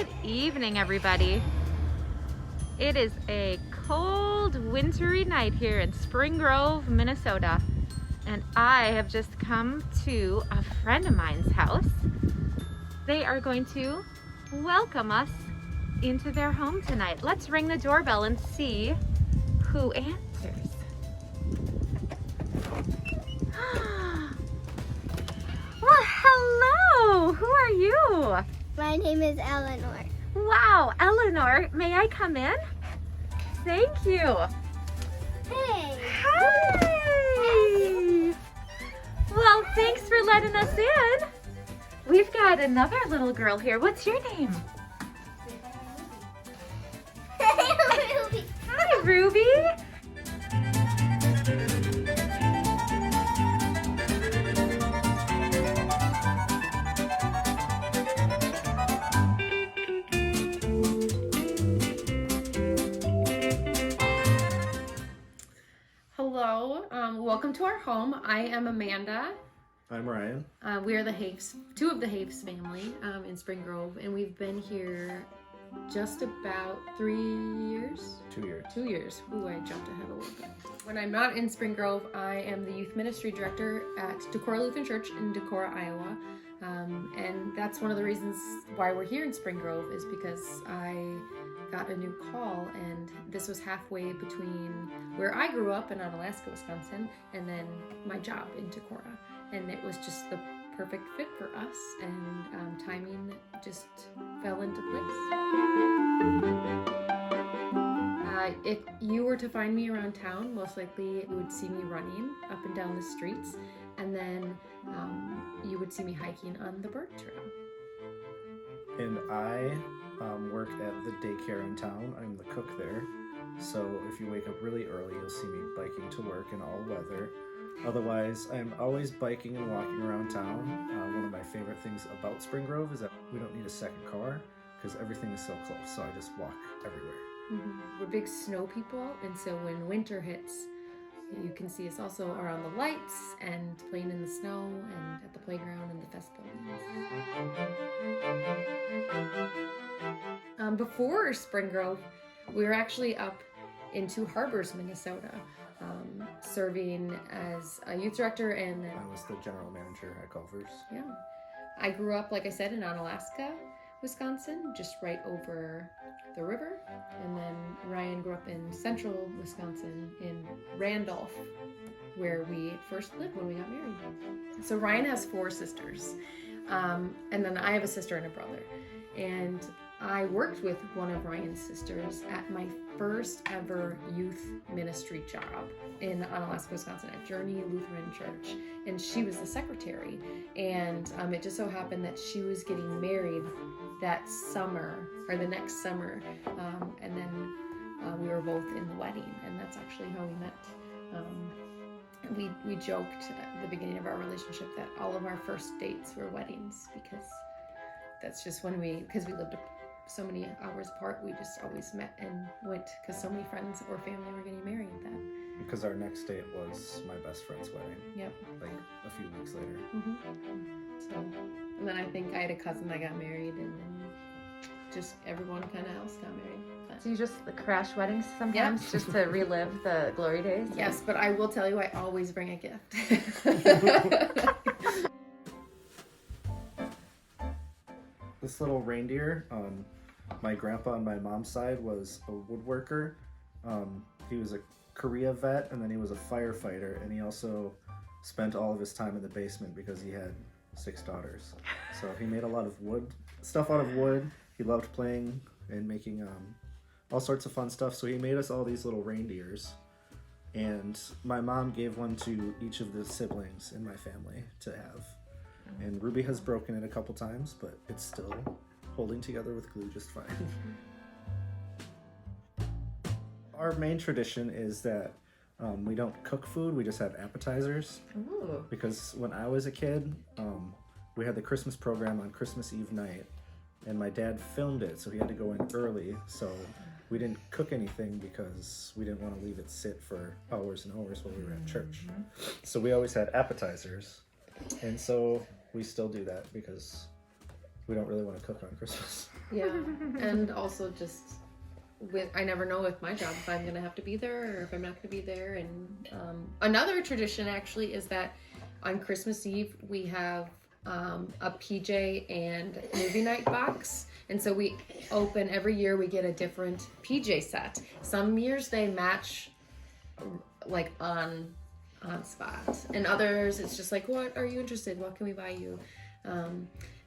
Good evening, everybody. It is a cold, wintry night here in Spring Grove, Minnesota, and I have just come to a friend of mine's house. They are going to welcome us into their home tonight. Let's ring the doorbell and see who answers. Well, hello! Who are you? My name is Eleanor. Wow, Eleanor, may I come in? Thank you. Hey. Hi! Well, thanks for letting us in. We've got another little girl here. What's your name? Ruby. Hi, Ruby. Hello, welcome to our home. I am Amanda. I'm Ryan. We are two of the Hoefs family in Spring Grove, and we've been here just about 3 years. 2 years. 2 years. Ooh, I jumped ahead a little bit. When I'm not in Spring Grove, I am the youth ministry director at Decorah Lutheran Church in Decorah, Iowa. And that's one of the reasons why we're here in Spring Grove is because I got a new call, and this was halfway between where I grew up in Onalaska, Wisconsin, and then my job in Decorah. And it was just the perfect fit for us, and timing just fell into place. If you were to find me around town, most likely you would see me running up and down the streets, and then you would see me hiking on the bird trail. And I work at the daycare in town. I'm the cook there. So if you wake up really early, you'll see me biking to work in all weather. Otherwise, I'm always biking and walking around town. One of my favorite things about Spring Grove is that we don't need a second car because everything is so close. So I just walk everywhere. Mm-hmm. We're big snow people, and so when winter hits, you can see us also around the lights and playing in the snow and at the playground and the festival. Before Spring Grove, we were actually up in Two Harbors, Minnesota, serving as a youth director, and then I was the general manager at Culver's. Yeah, I grew up, like I said, in Onalaska, Wisconsin, just right over the river, and then Ryan grew up in central Wisconsin in Randolph, where we first lived when we got married. So Ryan has 4 sisters, and then I have a sister and a brother, and I worked with one of Ryan's sisters at my first ever youth ministry job in Onalaska, Wisconsin at Journey Lutheran Church, and she was the secretary, and it just so happened that she was getting married that summer, or the next summer, and then we were both in the wedding, and that's actually how we met. We joked at the beginning of our relationship that all of our first dates were weddings, because that's just because we lived so many hours apart, we just always met and went, because so many friends or family were getting married then. Because our next date was my best friend's wedding. Yep. Like a few weeks later. Mm-hmm. So, and then I think I had a cousin that got married, and then just everyone kind of else got married. But, So you just crash weddings sometimes just to relive the glory days? yes, but I will tell you, I always bring a gift. This little reindeer, my grandpa on my mom's side was a woodworker. He was a Korea vet, and then he was a firefighter, and he also spent all of his time in the basement because he had 6 daughters. So he made a lot of stuff out of wood. He loved playing and making all sorts of fun stuff. So he made us all these little reindeers, and my mom gave one to each of the siblings in my family to have. And Ruby has broken it a couple times, but it's still holding together with glue just fine. Our main tradition is that we don't cook food, we just have appetizers. Ooh. Because when I was a kid, we had the Christmas program on Christmas Eve night, and my dad filmed it, so he had to go in early. So we didn't cook anything because we didn't want to leave it sit for hours and hours while we were at church. So we always had appetizers. And so we still do that because we don't really want to cook on Christmas. Yeah, and also just I never know with my job if I'm gonna have to be there or if I'm not gonna be there. And another tradition actually is that on Christmas Eve we have a PJ and movie night box, and so we open every year. We get a different PJ set. Some years they match like on spot, and others it's just like, what are you interested in? What can we buy you?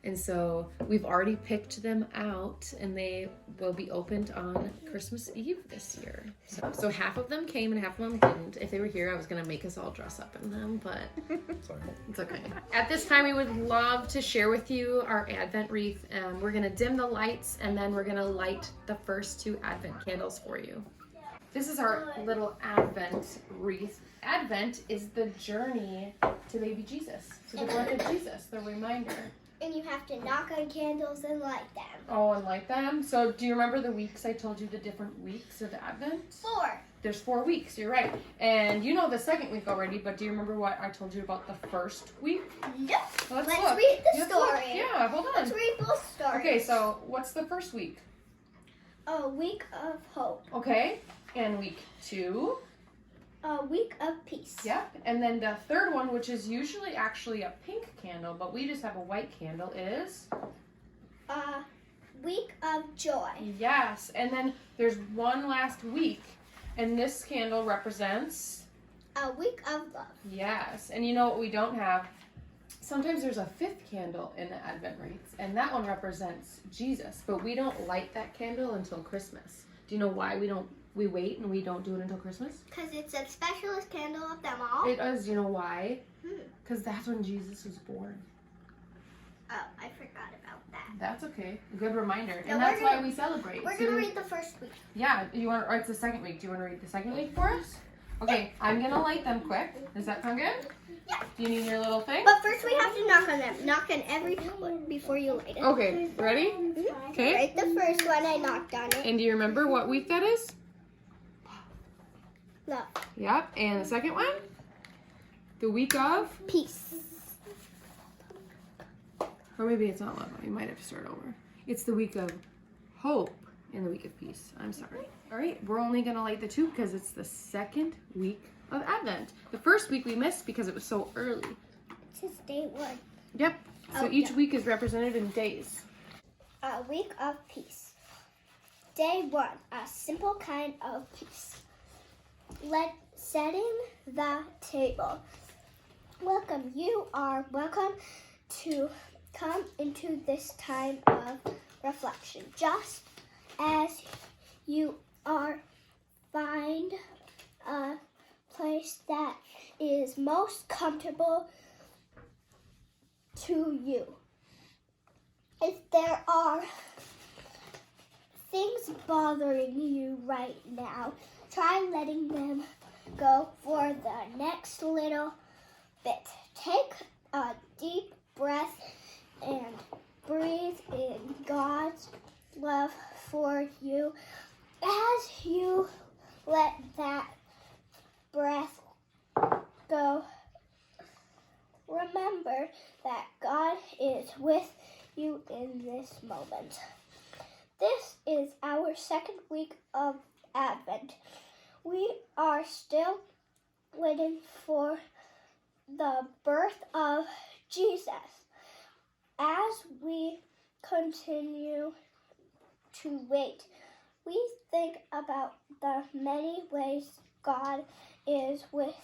And so we've already picked them out, and they will be opened on Christmas Eve this year. So half of them came and half of them didn't. If they were here, I was gonna make us all dress up in them, but Sorry. it's okay. At this time, we would love to share with you our Advent wreath. We're gonna dim the lights, and then we're gonna light the first 2 Advent candles for you. This is our little Advent wreath. Advent is the journey to baby Jesus, to the birth of Jesus, the reminder. And you have to knock on candles and light them. Oh, and light them. So do you remember the weeks I told you, the different weeks of Advent? 4. There's 4 weeks, you're right. And you know the second week already, but do you remember what I told you about the first week? Nope. Let's Let's look. read the You have to look. story. Yeah, hold on. Let's read both stories. Okay, so what's the first week? A week of hope. Okay, and week 2? A week of peace. Yep, and then the third one, which is usually actually a pink candle, but we just have a white candle, is? A week of joy. Yes, and then there's one last week, and this candle represents? A week of love. Yes, and you know what we don't have? Sometimes there's a 5th candle in the Advent wreaths, and that one represents Jesus, but we don't light that candle until Christmas. Do you know why we wait and we don't do it until Christmas? Because it's the specialist candle of them all. It is. You know why? Because that's when Jesus was born. Oh, I forgot about that. That's okay. Good reminder. No, And that's why we celebrate. We're So- going to read the first week. Yeah, you want? Or it's the second week. Do you want to read the second week for us? Okay, I'm gonna light them quick. Does that sound good? Yeah. Do you need your little thing? But first we have to knock on them. Knock on every one before you light it. Okay, ready? Mhm. Okay. Right, the first one I knocked on it. And do you remember what week that is? Love. Yep. And the second one? The week of? Peace. Or maybe it's not love. You might have to start over. It's the week of hope and the week of peace. I'm sorry. All right, we're only gonna light the 2 because it's the second week of Advent. The first week we missed because it was so early. It's just day 1. Yep. So Oh, each yeah. week is represented in days. A week of peace. Day 1. A simple kind of peace. Setting the table. Welcome. You are welcome to come into this time of reflection. Just as you are, find a place that is most comfortable to you. If there are things bothering you right now, try letting them go for the next little bit. Take a deep breath and breathe in God's love for you. As you let that breath go, remember that God is with you in this moment. This is our second week of Advent. We are still waiting for the birth of Jesus. As we continue to wait, we think about the many ways God is with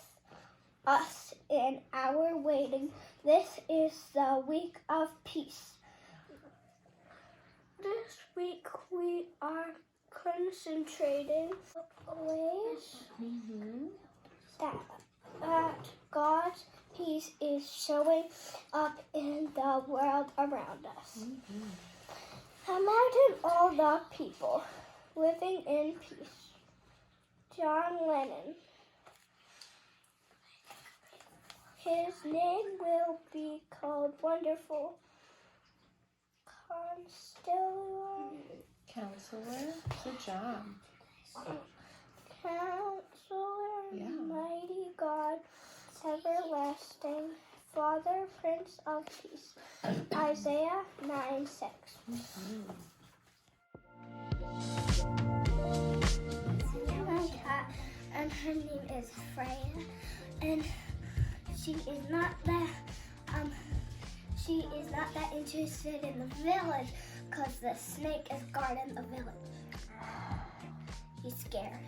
us in our waiting. This is the week of peace. This week we are concentrating ways that God's peace is showing up in the world around us. Imagine all the people living in peace. John Lennon. His name will be called Wonderful Counselor. Good job. Counselor, Yeah. mighty God, everlasting Father, Prince of Peace. Isaiah 9:6. My cat, and her name is Freya, and she is not that interested in the village because the snake is guarding the village. She's scared.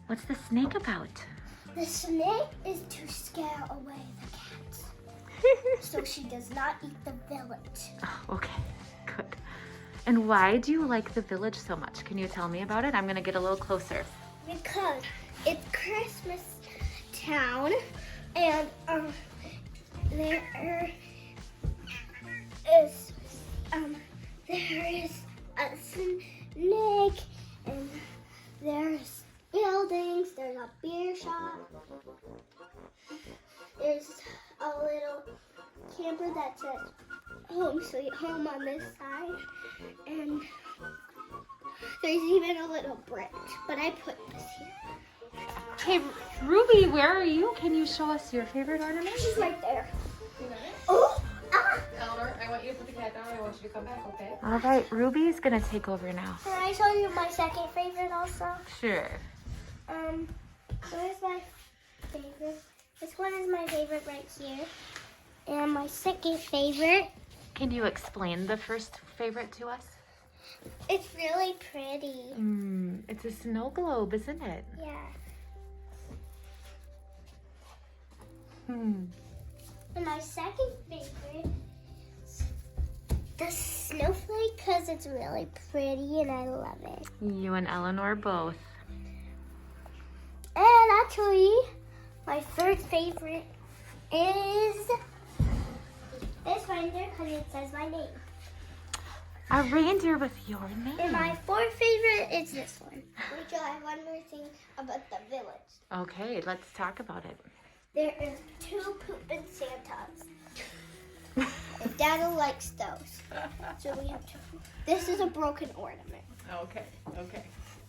What's the snake about? The snake is to scare away the cats, so she does not eat the village. Oh, okay, good. And why do you like the village so much? Can you tell me about it? I'm gonna get a little closer. Because it's Christmas town, and there is a snake, and there's buildings, there's a beer shop, there's a little camper that says Home Sweet Home on this side, and there's even a little bridge, but I put this here. Hey, Ruby, where are you? Can you show us your favorite ornament? She's right there. You got it? Oh! Ah! Eleanor, I want you to put the cat down. I want you to come back, okay? All right, Ruby's gonna take over now. Can I show you my second favorite also? Sure. Where's my favorite? This one is my favorite right here. And my second favorite, Can you explain the first favorite to us? it's really pretty. It's a snow globe, isn't it? Yeah. Hmm. And my second favorite, the snowflake, because it's really pretty and I love it. You and Eleanor both. And actually, my third favorite is this reindeer because it says my name. A reindeer with your name. And my fourth favorite is this one. Rachel, I have one more thing about the village. Okay, let's talk about it. There is 2 pooping Santas. And Dada likes those. So we have 2. This is a broken ornament. Okay, okay.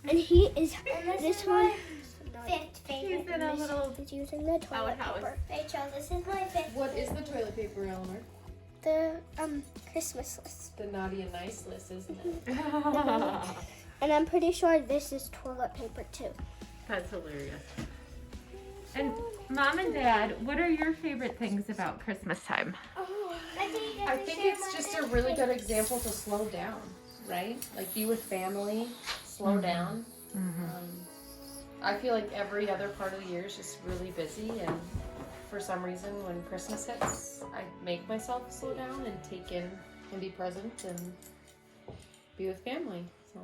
And he is this one. Fifth favorite. He's in a little He's using the toilet outhouse. paper. Rachel, this is my fifth. What is the toilet paper, Eleanor? The Christmas list. The naughty and nice list, isn't it? And I'm pretty sure this is toilet paper too. That's hilarious. And Mom and Dad, what are your favorite things about Christmas time? I think it's just a really good example to slow down, right? Like be with family, slow down. I feel like every other part of the year is just really busy, and for some reason when Christmas hits, I make myself slow down and take in and be present and be with family. So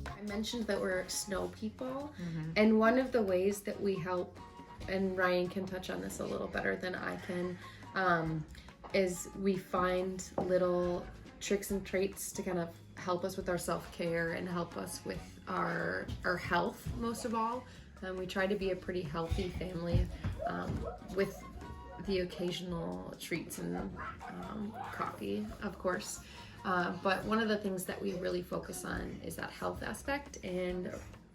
I mentioned that we're snow people, and one of the ways that we help, and Ryan can touch on this a little better than I can, is we find little tricks and traits to kind of help us with our self-care and help us with our health most of all. We try to be a pretty healthy family with the occasional treats and coffee, of course. But one of the things that we really focus on is that health aspect and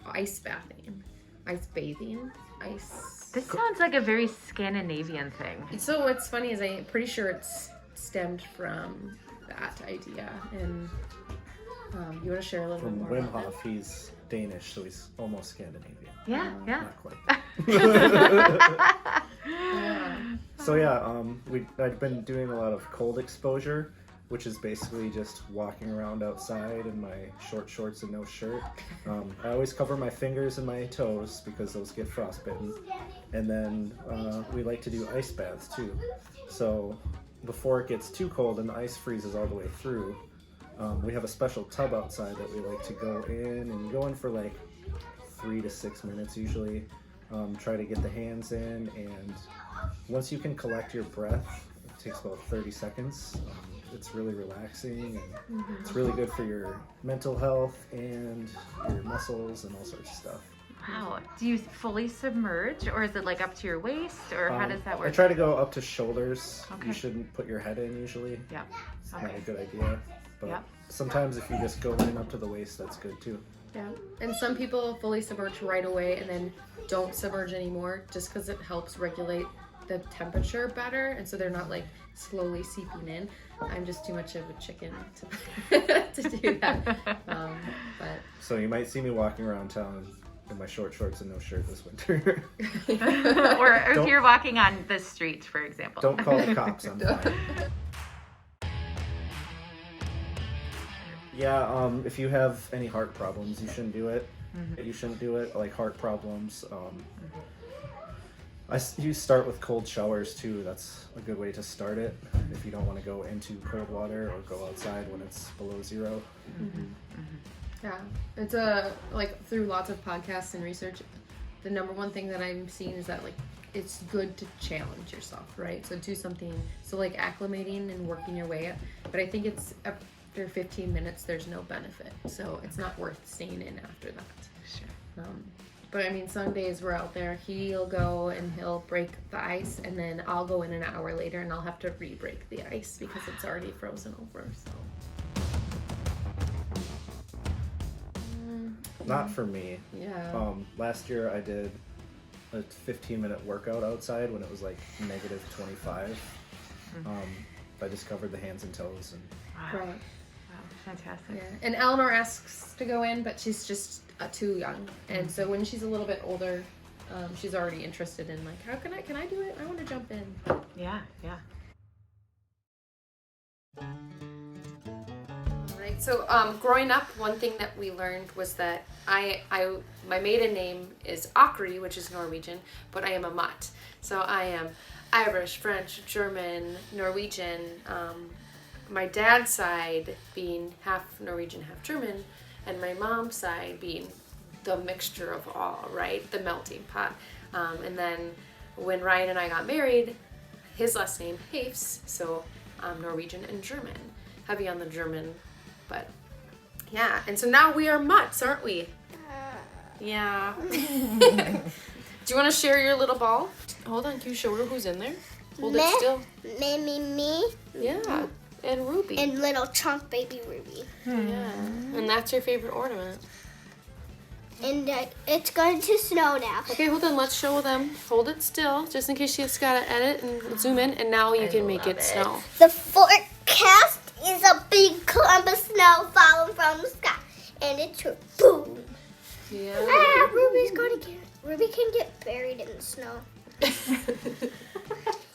ice bathing. This sounds like a very Scandinavian thing. So what's funny is I'm pretty sure it's stemmed from that idea. And you want to share a little From bit more Wim about Hof, he's Danish, so he's almost Scandinavian. Yeah, yeah. Not quite. that? Yeah. So yeah, I've been doing a lot of cold exposure, which is basically just walking around outside in my short shorts and no shirt. I always cover my fingers and my toes because those get frostbitten. And then we like to do ice baths too. So before it gets too cold and the ice freezes all the way through, we have a special tub outside that we like to go in, and you go in for like 3 to 6 minutes usually. Try to get the hands in, and once you can collect your breath, it takes about 30 seconds. It's really relaxing, and it's really good for your mental health and your muscles and all sorts of stuff. Wow. Do you fully submerge, or is it like up to your waist, or how does that I work? try to go up to shoulders. Okay. You shouldn't put your head in usually. Yeah. It's not Okay. a good idea. But Yep. sometimes if you just go in up to the waist, that's good too. Yeah. And some people fully submerge right away and then don't submerge anymore just because it helps regulate the temperature better, and so they're not like slowly seeping in. I'm just too much of a chicken to do that. But So you might see me walking around town in my short shorts and no shirt this winter. Or if you're walking on the streets, for example. Don't call the cops, I'm fine. Yeah, if you have any heart problems, you shouldn't do it. You shouldn't do it, like heart problems. You start with cold showers too. That's a good way to start it if you don't want to go into cold water or go outside when it's below 0. yeah, it's like through lots of podcasts and research, the number one thing that I'm seeing is that like it's good to challenge yourself, right? So do something, so like acclimating and working your way up. But I think it's after 15 minutes, there's no benefit, so it's not worth staying in after that. Sure. But I mean, some days we're out there, he'll go and he'll break the ice, and then I'll go in an hour later and I'll have to re-break the ice because it's already frozen over, so. Not for me. Yeah. Last year I did a 15-minute workout outside when it was like negative 25. I just covered the hands and toes. And Wow. Right. Wow, fantastic. Yeah. And Eleanor asks to go in, but she's just too young. And so when she's a little bit older, she's already interested in like, can I do it? I want to jump in. Yeah, yeah. Right. So growing up, one thing that we learned was that my maiden name is Akri, which is Norwegian, but I am a mutt. So I am Irish, French, German, Norwegian. My dad's side being half Norwegian, half German, and my mom's side being the mixture of all, right? The melting pot. And then when Ryan and I got married, his last name, Hoefs, so Norwegian and German. Heavy on the German, but yeah. And so now we are mutts, aren't we? Yeah. Do you want to share your little ball? Hold on, can you show her who's in there? Hold it still. Me. Yeah. And Ruby. And little chunk baby Ruby. Yeah. And that's your favorite ornament. And it's going to snow now. Okay, hold on. Let's show them. Hold it still, just in case she's got to edit and zoom in. And now you can make it snow. The forecast is a big clump of snow falling from the sky. And it's a boom. Yeah. Ruby can get buried in the snow.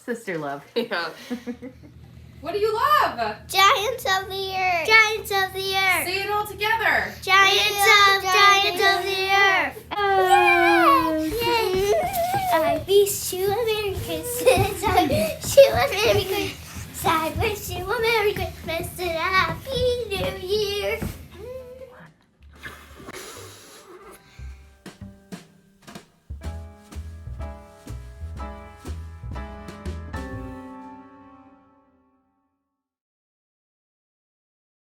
Sister love. Yeah. What do you love? Giants of the earth. Giants of the earth. Say it all together. Giants of the earth. Oh, yay. I wish you a Merry Christmas. I wish you a Merry Christmas. I wish you a Merry Christmas.